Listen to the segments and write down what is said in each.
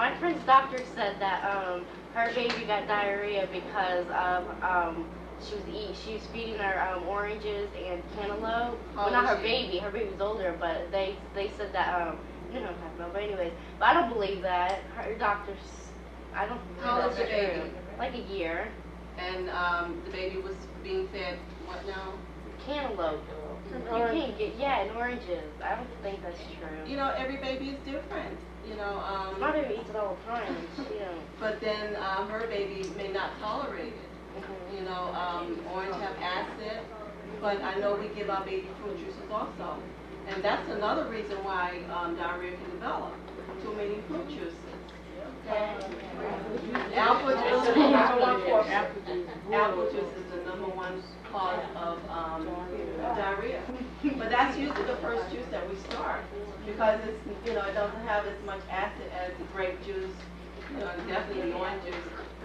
My friend's doctor said that her baby got diarrhea because of she was feeding her oranges and cantaloupe. Well, not her baby. Her baby's older, but they said that you know what I'm talking about. But anyways, but I don't believe that. Her doctors, I don't believe How old is the that's baby? true. Like a year. And the baby was being fed what now? Cantaloupe. You can't get and oranges. I don't think that's true. You know, every baby is different. You know. My baby eats it all the time. But then her baby may not tolerate it. You know, orange have acid, but I know we give our baby fruit juices also. And that's another reason why diarrhea can develop. Too many fruit juices. Okay? Apple juice is the number one cause of diarrhea. But that's usually the first juice that we start because it's, you know, it doesn't have as much acid as the grape juice, you know, and definitely orange juice.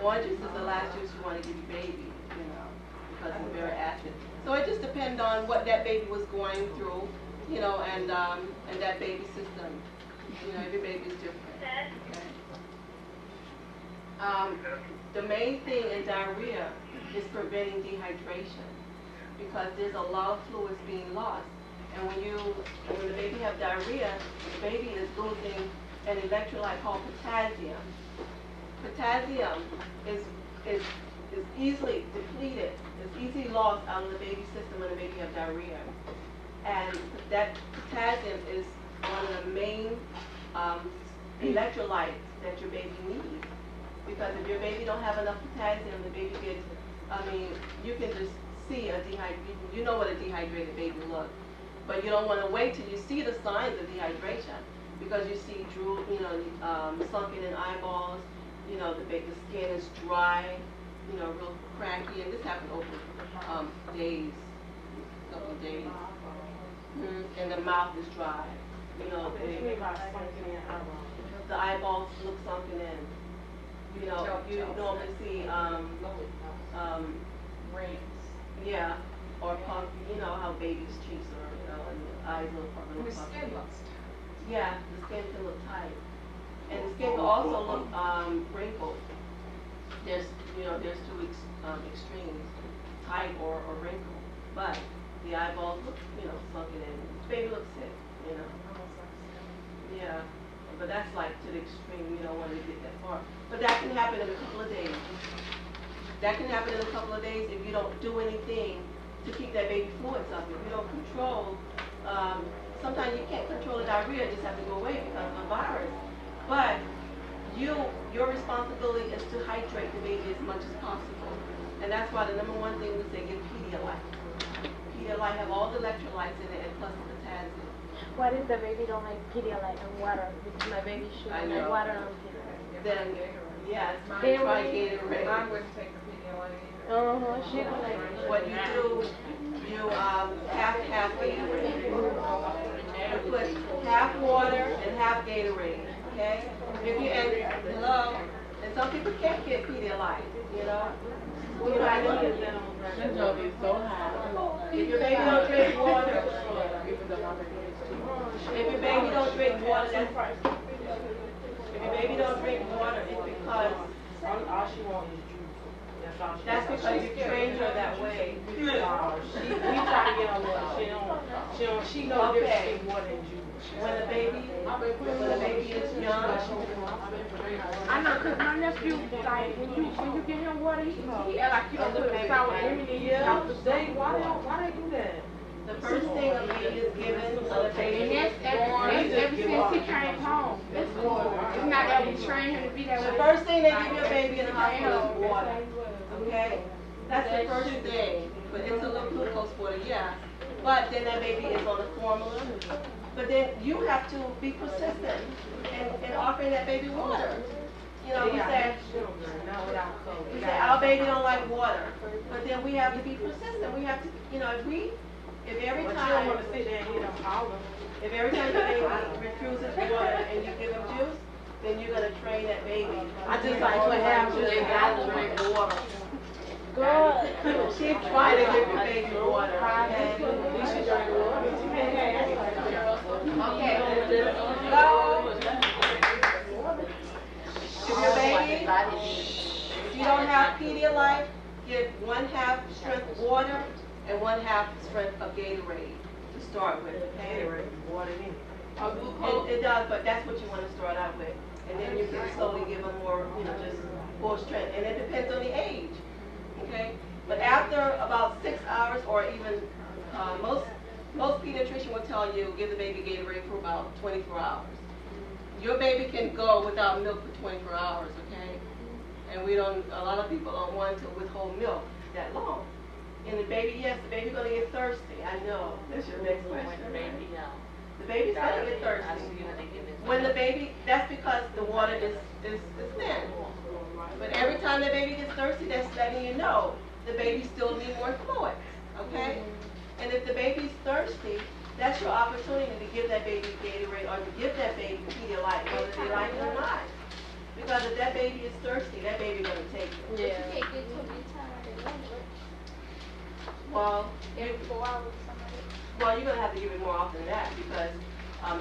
Orange juice is the last juice you want to give your baby, you know, because it's very acid. So it just depends on what that baby was going through, you know, and that baby system. You know, every baby is different. Okay? The main thing in diarrhea is preventing dehydration because there's a lot of fluids being lost. And when the baby have diarrhea, the baby is losing an electrolyte called potassium. Potassium is easily depleted. It's easily lost out of the baby system when the baby have diarrhea. And that potassium is one of the main electrolytes that your baby needs. Because if your baby don't have enough potassium, the baby gets, you can just see you know what a dehydrated baby looks. But you don't want to wait till you see the signs of dehydration because you see drool, sunken in eyeballs, you know, the skin is dry, you know, real cracky, and this happened over days, a couple of days. And the mouth is dry, you know, the eyeballs look sunken in. You know, you normally see rings. Yeah, or punk, you know how babies' cheeks are, you know, and the eyes look puffy. The skin looks tight. Yeah, the skin can look tight. And the skin can also look wrinkled. There's two extremes, tight or wrinkled. But the eyeballs look, you know, sunken in. The baby looks sick, you know. Yeah, but that's like to the extreme, you don't want to get that far. But that can happen in a couple of days. That can happen in a couple of days if you don't do anything to keep that baby fluids up. If you don't control, sometimes you can't control the diarrhea, it just have to go away because of the virus. But your responsibility is to hydrate the baby as much as possible. And that's why the number one thing we say, give Pedialyte. Pedialyte have all the electrolytes in it and plus the potassium. What if the baby don't like Pedialyte and water? Because my baby should like water and Pedialyte. Then, yes, Gatorade. try Gatorade. Mine wouldn't take a Pedialyte either. She don't like it. What you do, you half Gatorade. You put half water and half Gatorade, okay? And some people can't get Pedialyte, you know? That joke is so high. If your baby don't drink water, if your baby don't drink water, that's right. If your baby don't drink water, it's because all she wants is juice. That's because you trained her that way. We try to get her water. She knows difference between water and juice. When the baby is young. I know, because my nephew, like, when you get him water, he act like you don't put sour cream in his mouth. Why they do that? The first thing a baby is given, a baby is born. Ever since he came home. It's not that we train him to be that way. The first thing they give your baby in the hospital is water. Okay? That's the first thing. But it's a little glucose water, yeah. But then that baby is on the formula. But then you have to be persistent in offering that baby water. You know, we say our baby don't like water. But then we have to be persistent. We have to, you know, if every time the baby refuses water and you give him juice, then you're going to train that baby. I just like to have juice. They got to drink water. Good. Keep trying to give your baby water. We should drink water. Okay. have Pedialyte, get 1/2 strength water and 1/2 strength of Gatorade to start with. Okay? Gatorade, water in it. It does, but that's what you want to start out with. And then you can slowly give them more, just full strength. And it depends on the age. Okay? But after about 6 hours, or even most pediatrician will tell you give the baby Gatorade for about 24 hours. Your baby can go without milk for 24 hours, okay? And a lot of people don't want to withhold milk that long. And the baby, yes, the baby's gonna get thirsty. I know. That's your next question. The baby's gonna get thirsty. When the baby, that's because the water is thin. But every time the baby gets thirsty, that's letting you know the baby still needs more fluid, okay? And if the baby's thirsty, that's your opportunity to give that baby Gatorade or to give that baby Pedialyte, whether they like it or not. Because if that baby is thirsty, that baby's gonna take it. Yeah. Well, you're gonna have to give it more often than that because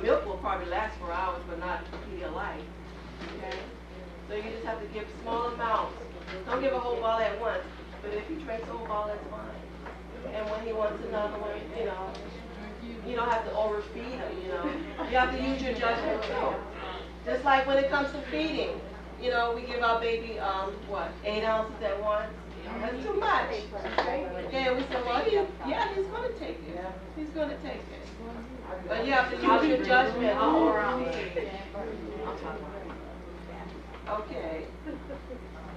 milk will probably last for hours, but not Pedialyte. Okay? So you just have to give small amounts. Don't give a whole bottle at once. But if he drinks a whole bottle, that's fine. And when he wants another one, you don't have to overfeed him, You have to use your judgment too. Just like when it comes to feeding, we give our baby, 8 ounces at once. That's too much. Yeah, we say, well, he's going to take it. He's going to take it. But you have to use your judgment on feeding. Okay.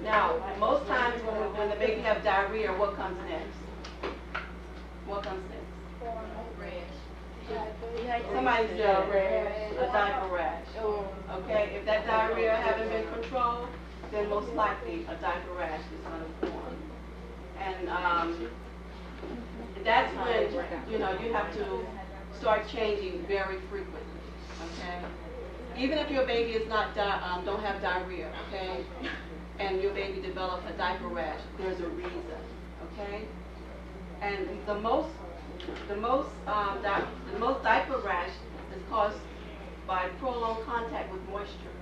Now, most times when the baby have diarrhea, what comes next? What comes next? Somebody's a diaper rash. Okay, if that diarrhea haven't been controlled, then most likely a diaper rash is going to form. And that's when, you have to start changing very frequently, okay? Even if your baby is not don't have diarrhea, okay? And your baby develops a diaper rash, there's a reason, okay? And the most diaper rash is caused by prolonged contact with moisture,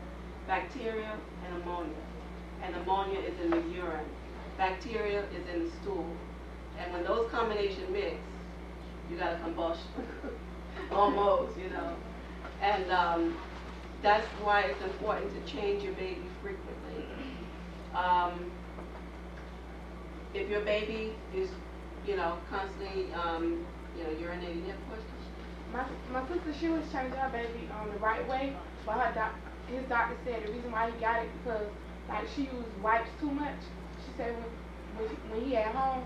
bacteria, and ammonia. And ammonia is in the urine. Bacteria is in the stool. And when those combinations mix, you got a combustion. Almost, And that's why it's important to change your baby frequently. If your baby is, constantly, urinating, you have questions? My sister, she was changing her baby the right way, but his doctor said the reason why he got it because she used wipes too much. She said when he at home,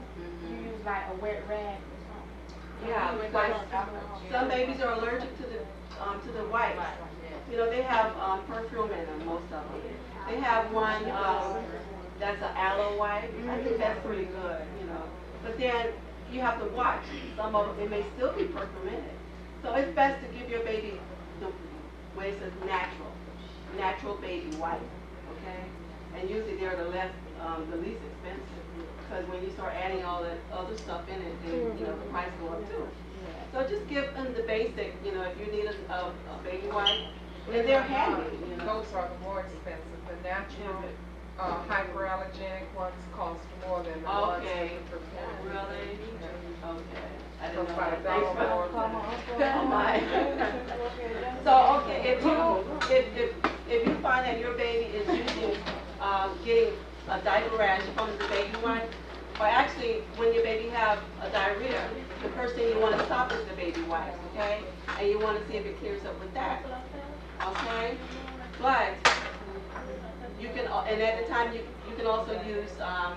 you use like a wet rag or something. Yeah, some babies are allergic to the wipes. They have perfume in them, most of them. They have one that's an aloe wipe. I think that's pretty good, But then you have to watch. Some of them, it may still be perfume in it. So it's best to give your baby the way it says natural baby wipe, okay? And usually they're the least expensive. Because when you start adding all that other stuff in it, then the price go up too. So just give them the basic, if you need a baby wipe, and they're handy. Those are the more expensive. The natural hyperallergenic ones cost more than the ones with the perfume. Really? Okay. I didn't know About that. $1 more. Oh my. So okay, if you find that your baby is getting a diaper rash from the baby wipe, or actually when your baby have a diarrhea, the first thing you want to stop is the baby wipe, okay? And you want to see if it clears up with that, okay? But you can, and at the time you can also use a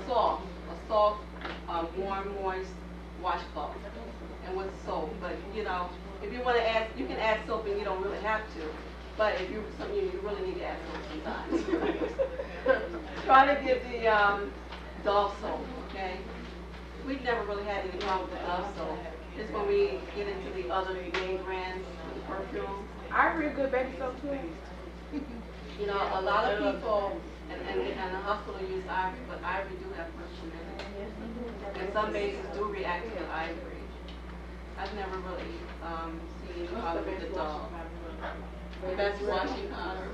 soft, warm, moist washcloth, and with soap. But if you want to add, you can add soap, and you don't really have to. But if you really need to add soap sometimes. Try to get the Dove soap, okay? We've never really had any problem with Dove soap. It's when we get into the other name brands, the perfume. I real good baby soap too. A lot of people and the hospital use ivory, but ivory do have perfume in it. And some babies do react to ivory. I've never really seen any problem with the Dove. The best washing powder.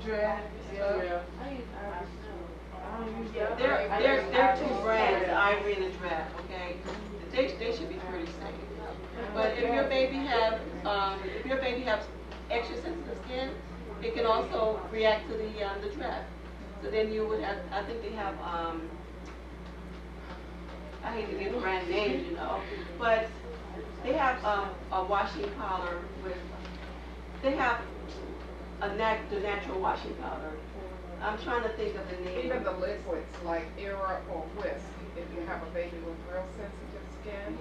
Dress. Yeah. There are two brands, Ivory and the Dress. Okay, they should be pretty safe. But if your baby have extra sensitive skin, it can also react to the Dress. So then you would have, I think they have I hate to give brand names, you know, but they have a washing powder with, they have the natural washing powder. I'm trying to think of the name. Even the liquids like Era or Whisk, if you have a baby with real sensitive skin,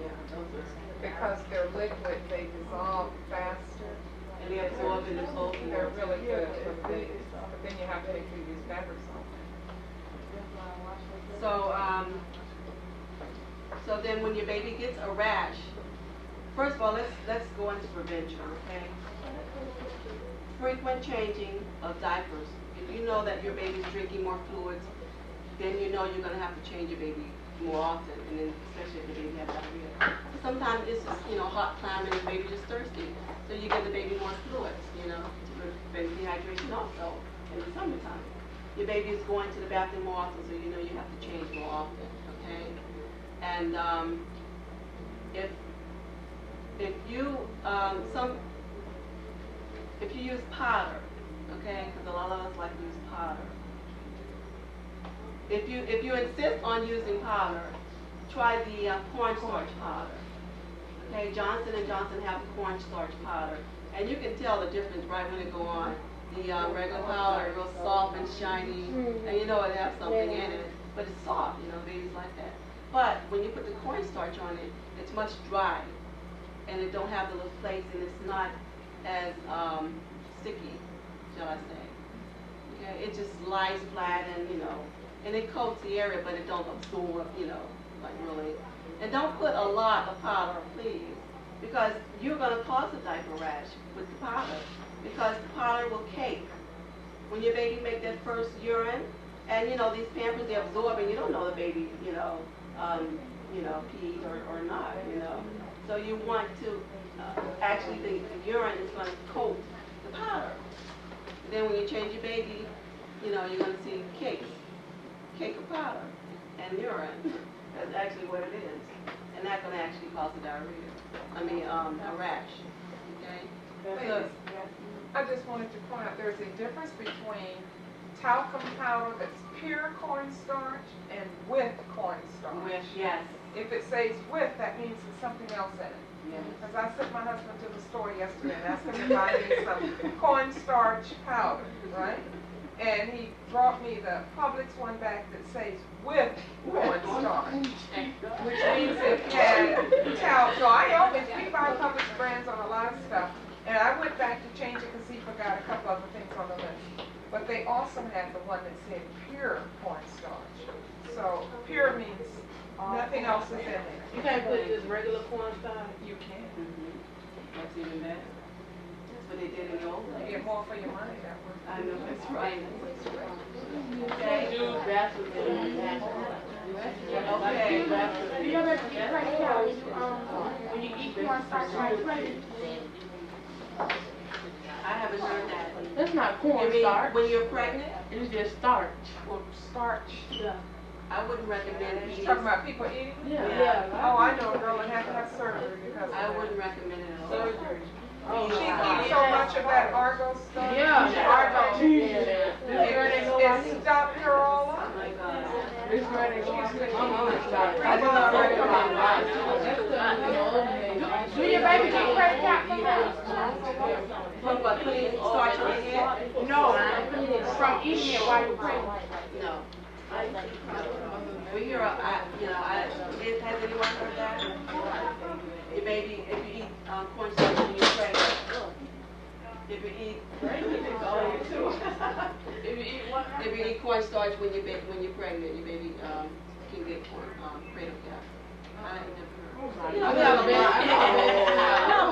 because they're liquid, they dissolve faster. And they absorb in the clothes. They're really good for the babies, but then you have to make sure you use fabrics on them. So then when your baby gets a rash, first of all, let's go into prevention, okay? Frequent changing of diapers. If you know that your baby's drinking more fluids, then you know you're going to have to change your baby more often, and then especially if the baby has diarrhea. Sometimes it's just, you know, hot climate and the baby's just thirsty. So you give the baby more fluids, you know, to prevent dehydration also in the summertime. Your baby is going to the bathroom more often, so you know you have to change more often, okay? And if you use powder, okay, because a lot of us like to use powder. If you insist on using powder, try the cornstarch powder. Okay, Johnson & Johnson have cornstarch powder, and you can tell the difference right when it go on. The regular powder is real soft and shiny, and you know it has something in it, but it's soft. You know, babies like that. But when you put the cornstarch on it, it's much dry, and it don't have the little flakes, and it's not as sticky, shall I say. Okay, it just lies flat, and you know, and it coats the area, but it don't absorb, you know, like really. And don't put a lot of powder, please, because you're going to cause a diaper rash with the powder, because the powder will cake. When your baby make that first urine, and you know these Pampers, they absorb, and you don't know the baby, peed or not, you know. So you want to actually the urine is going to coat the powder. Then when you change your baby, you know, you're going to see cake of powder and urine. That's actually what it is. And that's going to actually cause a diarrhea. A rash. Okay? So, I just wanted to point out there's a difference between talcum powder that's pure cornstarch and with cornstarch. With, yes. If it says with, that means there's something else in it. Yes. Because I sent my husband to the store yesterday and asked him to buy me some cornstarch powder, right? And he brought me the Publix one back that says with cornstarch, which means it had talc. So we buy Publix brands on a lot of stuff. And I went back to change it because he forgot a couple other things on the list. But they also had the one that said pure cornstarch. So pure means nothing else is in there. You can't put this regular cornstarch. You can. That's even better. That's what they did in the old You days. get more for your money that way. I know, that's right. Okay. Juice bathroom. Okay. Do you ever get pregnant out when you eat cornstarch like pregnant? I haven't heard that. That's not You mean cornstarch. when you're pregnant? It's just starch. Starch. Yeah. I wouldn't recommend You're eating. talking about people eating? Yeah. Oh, I know a girl that had to have surgery because of I that. wouldn't recommend it at all. Surgery. She eats so much of that Argo stuff. Yeah, the Argo. It stopped her all Oh up. my God. It's ready. Do your baby get pregnant out from that? From what, putting starch on your head? No, from eating it while you're pregnant. No. We hear, has anyone heard that? Your baby, if you eat cornstarch when you're pregnant, if you eat cornstarch when you're pregnant, your baby can get cradle cap. I have never heard. You have a